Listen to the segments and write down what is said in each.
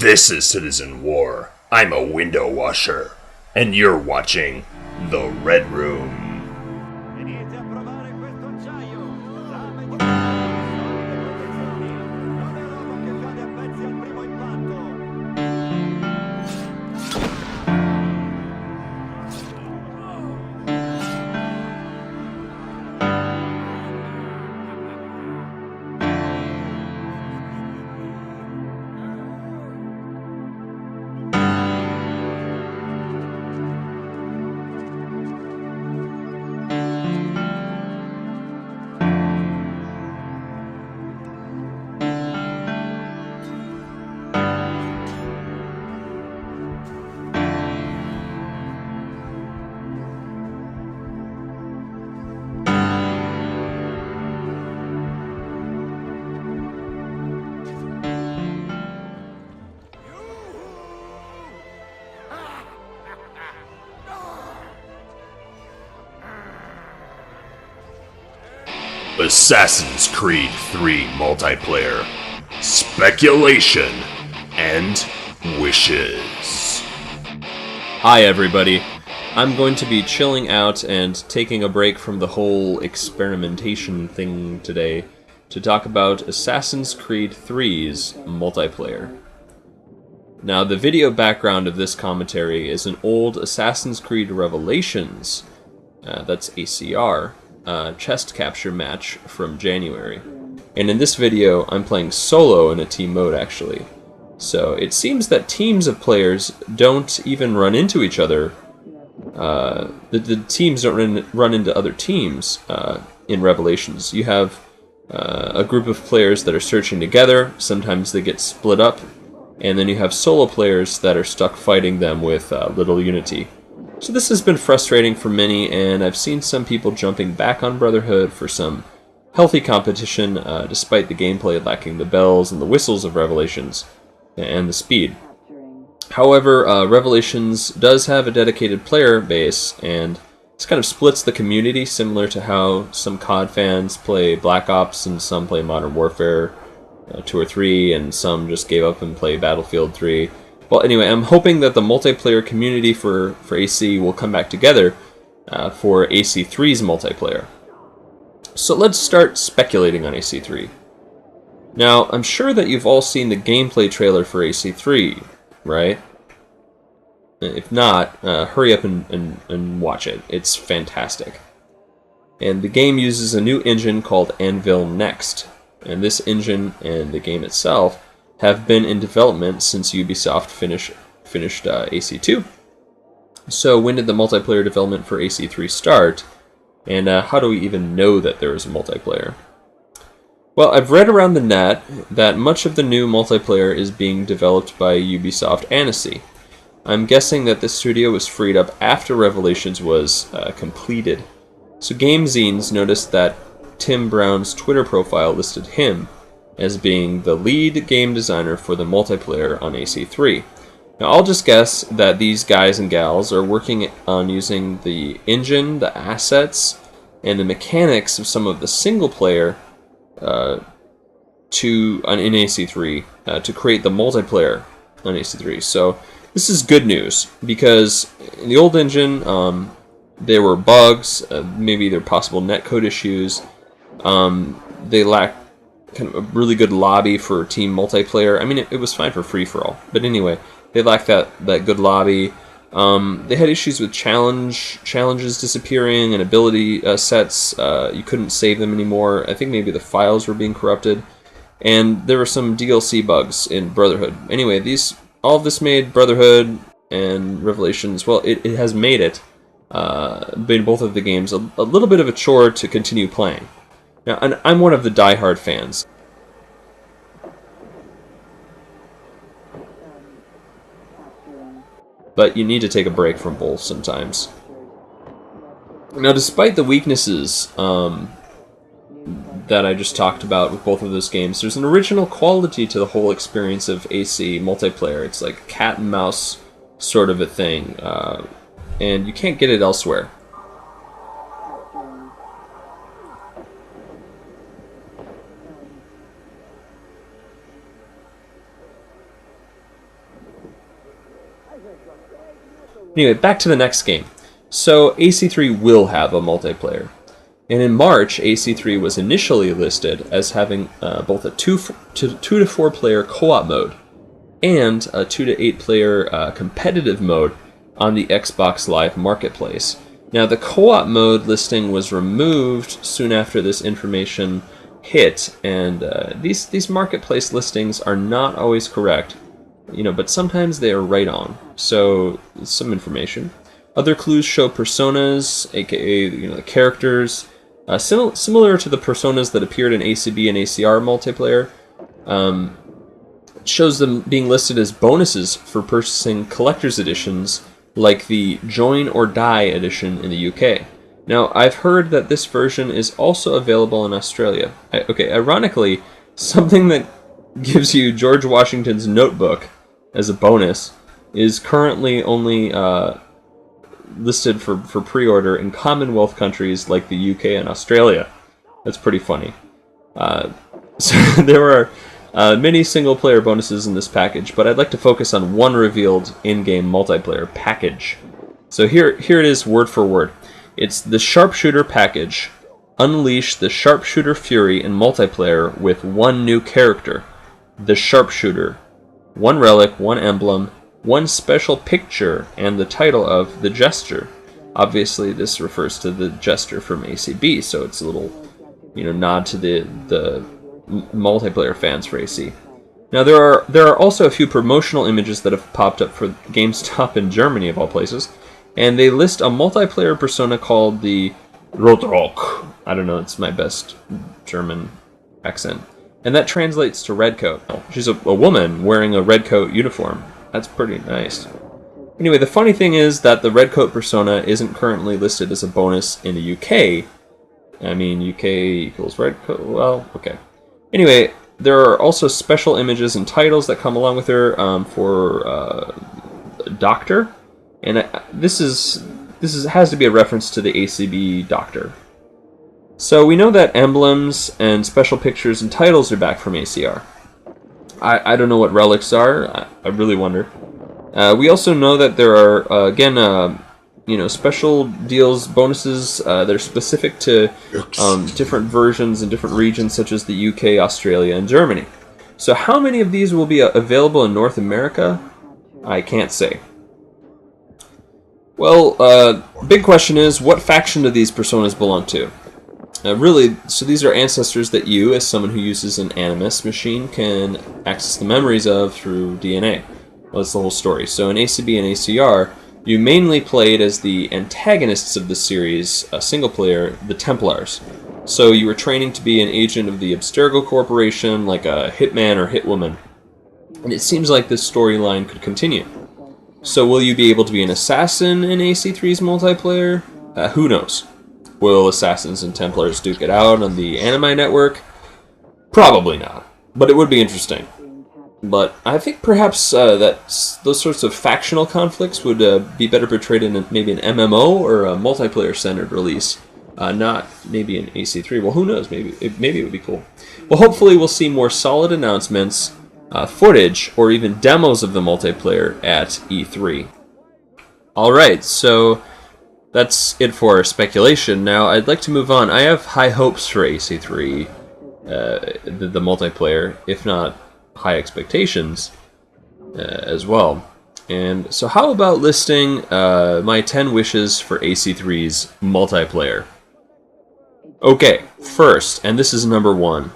This is Citizen War. I'm a window washer, and you're watching The Red Room. Venite a provare questo acciaio. Lame di non è roba che cade a pezzi al primo impatto. Assassin's Creed 3 multiplayer, speculation, and wishes. Hi everybody, I'm going to be chilling out and taking a break from the whole experimentation thing today to talk about Assassin's Creed 3's multiplayer. Now, the video background of this commentary is an old Assassin's Creed Revelations, that's ACR, chest capture match from January. And in this video, I'm playing solo in a team mode, actually. So it seems that teams of players don't even run into each other. The teams don't run into other teams in Revelations. You have a group of players that are searching together. Sometimes they get split up. And then you have solo players that are stuck fighting them with little unity. So this has been frustrating for many, and I've seen some people jumping back on Brotherhood for some healthy competition, despite the gameplay lacking the bells and the whistles of Revelations, and the speed. However, Revelations does have a dedicated player base, and this kind of splits the community, similar to how some COD fans play Black Ops and some play Modern Warfare 2 or 3, and some just gave up and play Battlefield 3. Well, anyway, I'm hoping that the multiplayer community for AC will come back together for AC3's multiplayer. So let's start speculating on AC3. Now, I'm sure that you've all seen the gameplay trailer for AC3, right? If not, hurry up and watch it. It's fantastic. And the game uses a new engine called Anvil Next. And this engine and the game itself have been in development since Ubisoft finished AC2. So when did the multiplayer development for AC3 start? And how do we even know that there is a multiplayer? Well, I've read around the net that much of the new multiplayer is being developed by Ubisoft Annecy. I'm guessing that this studio was freed up after Revelations was completed. So GameZines noticed that Tim Brown's Twitter profile listed him as being the lead game designer for the multiplayer on AC3. Now, I'll just guess that these guys and gals are working on using the engine, the assets, and the mechanics of some of the single player in AC3 to create the multiplayer on AC3. So this is good news, because in the old engine, there were bugs, maybe there were possible netcode issues. They lacked kind of a really good lobby for team multiplayer. I mean, it was fine for free-for-all. But anyway, they lacked that good lobby. They had issues with challenges disappearing and ability sets. You couldn't save them anymore. I think maybe the files were being corrupted. And there were some DLC bugs in Brotherhood. Anyway, all of this made Brotherhood and Revelations, well, it has made it, made both of the games a little bit of a chore to continue playing. Now, and I'm one of the die-hard fans. But you need to take a break from both sometimes. Now, despite the weaknesses that I just talked about with both of those games, there's an original quality to the whole experience of AC multiplayer. It's like cat and mouse sort of a thing, and you can't get it elsewhere. Anyway, back to the next game. So AC3 will have a multiplayer. And in March, AC3 was initially listed as having both a 2 to 4 player co-op mode and a 2 to 8 player competitive mode on the Xbox Live Marketplace. Now, the co-op mode listing was removed soon after this information hit, and these marketplace listings are not always correct, but sometimes they are right on. So, some information. Other clues show personas, aka the characters, similar to the personas that appeared in ACB and ACR multiplayer. It shows them being listed as bonuses for purchasing collector's editions, like the Join or Die edition in the UK. Now, I've heard that this version is also available in Australia. Ironically, something that gives you George Washington's notebook as a bonus is currently only listed for pre-order in Commonwealth countries like the UK and Australia. That's pretty funny. So there are many single-player bonuses in this package, but I'd like to focus on one revealed in-game multiplayer package. So here it is word for word. It's the Sharpshooter package. Unleash the Sharpshooter Fury in multiplayer with one new character, the Sharpshooter. One relic, one emblem, one special picture, and the title of the Jester. Obviously, this refers to the Jester from ACB, so it's a little, nod to the multiplayer fans for AC. Now, there are also a few promotional images that have popped up for GameStop in Germany, of all places, and they list a multiplayer persona called the Rotrock. I don't know, it's my best German accent. And that translates to Redcoat. She's a woman wearing a Redcoat uniform. That's pretty nice. Anyway, the funny thing is that the Redcoat persona isn't currently listed as a bonus in the UK. I mean, UK equals Redcoat. Well, okay. Anyway, there are also special images and titles that come along with her for Doctor, and this has to be a reference to the ACB Doctor. So we know that emblems and special pictures and titles are back from ACR. I don't know what relics are. I really wonder. We also know that there are again special deals, bonuses that are specific to different versions in different regions, such as the UK, Australia, and Germany. So how many of these will be available in North America? I can't say. Well, big question is, what faction do these personas belong to? So these are ancestors that you, as someone who uses an Animus machine, can access the memories of through DNA. Well, that's the whole story. So in ACB and ACR, you mainly played as the antagonists of the series, single player, the Templars. So you were training to be an agent of the Abstergo Corporation, like a hitman or hitwoman. And it seems like this storyline could continue. So will you be able to be an assassin in AC3's multiplayer? Who knows? Will Assassins and Templars duke it out on the Anime Network? Probably not, but it would be interesting. But I think perhaps those sorts of factional conflicts would be better portrayed in maybe an MMO or a multiplayer-centered release, not maybe an AC3. Well, who knows? Maybe it would be cool. Well, hopefully we'll see more solid announcements, footage, or even demos of the multiplayer at E3. Alright, so that's it for speculation. Now, I'd like to move on. I have high hopes for AC3, the multiplayer, if not high expectations as well. And so how about listing my 10 wishes for AC3's multiplayer? Okay, first, and this is number 1.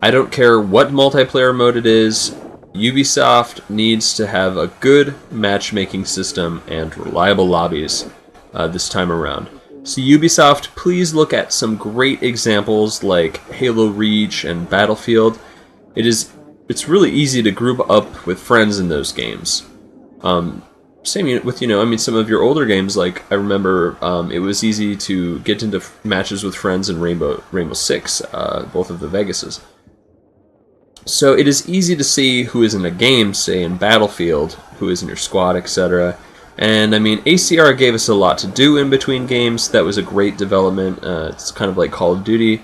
I don't care what multiplayer mode it is, Ubisoft needs to have a good matchmaking system and reliable lobbies this time around. So Ubisoft, please look at some great examples like Halo Reach and Battlefield. It's really easy to group up with friends in those games. Same with, some of your older games, like I remember it was easy to get into matches with friends in Rainbow Six, both of the Vegases. So it is easy to see who is in a game, say in Battlefield, who is in your squad, etc. And ACR gave us a lot to do in between games. That was a great development. It's kind of like Call of Duty.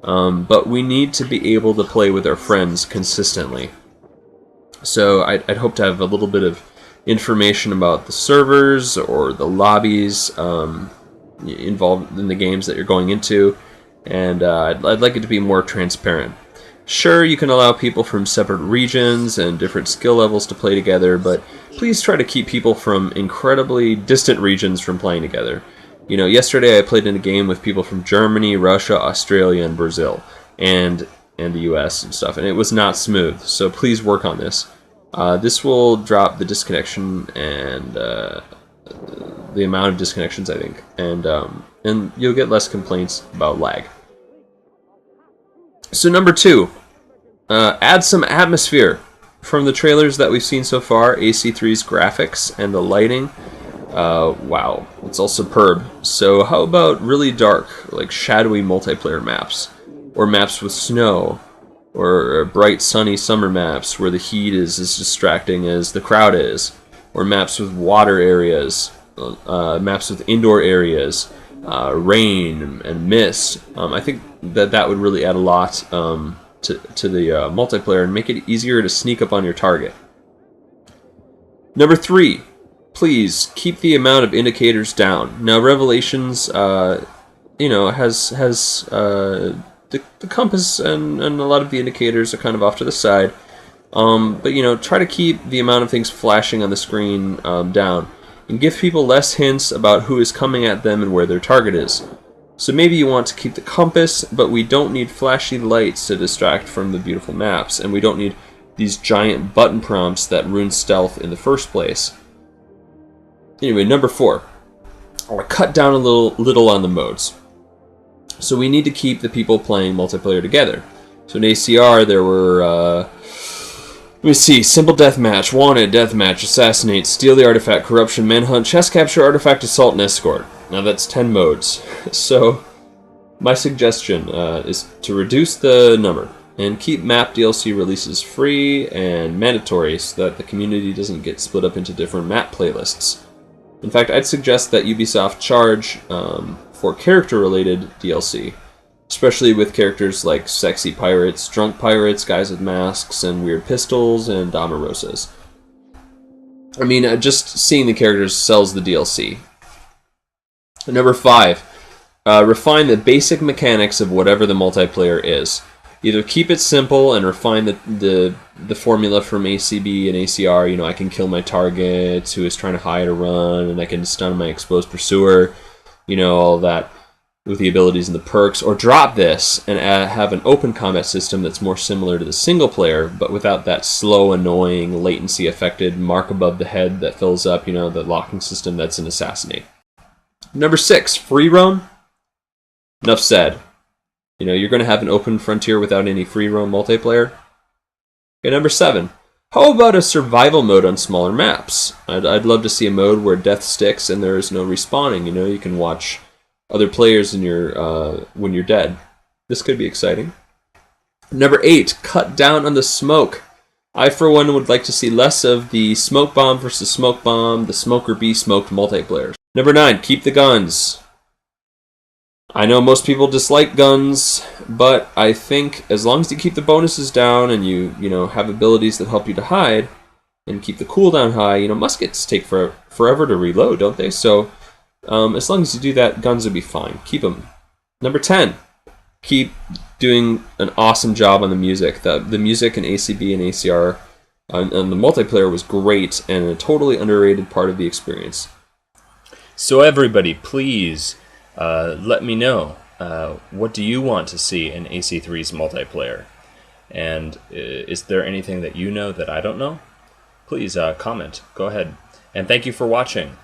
But we need to be able to play with our friends consistently. So I'd hope to have a little bit of information about the servers or the lobbies involved in the games that you're going into, and I'd like it to be more transparent. Sure, you can allow people from separate regions and different skill levels to play together, but please try to keep people from incredibly distant regions from playing together. You know, yesterday I played in a game with people from Germany, Russia, Australia, and Brazil, and the US and stuff, and it was not smooth, so please work on this. This will drop the disconnection and the amount of disconnections, I think, and you'll get less complaints about lag. So number 2, add some atmosphere. From the trailers that we've seen so far, AC3's graphics and the lighting, wow, it's all superb. So how about really dark, like shadowy multiplayer maps? Or maps with snow? Or bright sunny summer maps where the heat is as distracting as the crowd is? Or maps with water areas, maps with indoor areas, rain and mist. I think that would really add a lot to the multiplayer and make it easier to sneak up on your target. Number 3, please keep the amount of indicators down. Now, Revelations, you know, has the compass and a lot of the indicators are kind of off to the side. But you know, try to keep the amount of things flashing on the screen down, and give people less hints about who is coming at them and where their target is. So maybe you want to keep the compass, but we don't need flashy lights to distract from the beautiful maps, and we don't need these giant button prompts that ruin stealth in the first place. Anyway, number 4, I want to cut down a little on the modes. So we need to keep the people playing multiplayer together. So in ACR there were, let me see, Simple Deathmatch, Wanted, Deathmatch, Assassinate, Steal the Artifact, Corruption, Manhunt, Chest Capture, Artifact, Assault, and Escort. Now that's 10 modes. So my suggestion is to reduce the number and keep map DLC releases free and mandatory so that the community doesn't get split up into different map playlists. In fact, I'd suggest that Ubisoft charge for character-related DLC, especially with characters like sexy pirates, drunk pirates, guys with masks, and weird pistols, and Omarosas. I mean, just seeing the characters sells the DLC. Number 5, refine the basic mechanics of whatever the multiplayer is. Either keep it simple and refine the formula from ACB and ACR. You know, I can kill my target who is trying to hide or run, and I can stun my exposed pursuer. You know, all that with the abilities and the perks. Or drop this and have an open combat system that's more similar to the single player, but without that slow, annoying, latency-affected mark above the head that fills up, you know, the locking system that's in Assassinate. Number 6, free roam. Enough said. You know, you're going to have an open frontier without any free roam multiplayer. Okay, number 7. How about a survival mode on smaller maps? I'd love to see a mode where death sticks and there is no respawning. You know, you can watch other players in your when you're dead. This could be exciting. Number 8. Cut down on the smoke. I, for one, would like to see less of the smoke bomb versus smoke bomb, the smoke or be smoked multiplayer. Number 9. Keep the guns. I know most people dislike guns, but I think as long as you keep the bonuses down and you know, have abilities that help you to hide and keep the cooldown high, you know, muskets take forever to reload, don't they? So as long as you do that, guns will be fine. Keep them. Number 10, keep doing an awesome job on the music. The music in ACB and ACR and the multiplayer was great and a totally underrated part of the experience. So everybody, please let me know, what do you want to see in AC3's multiplayer? And is there anything that you know that I don't know? Please comment. Go ahead. And thank you for watching.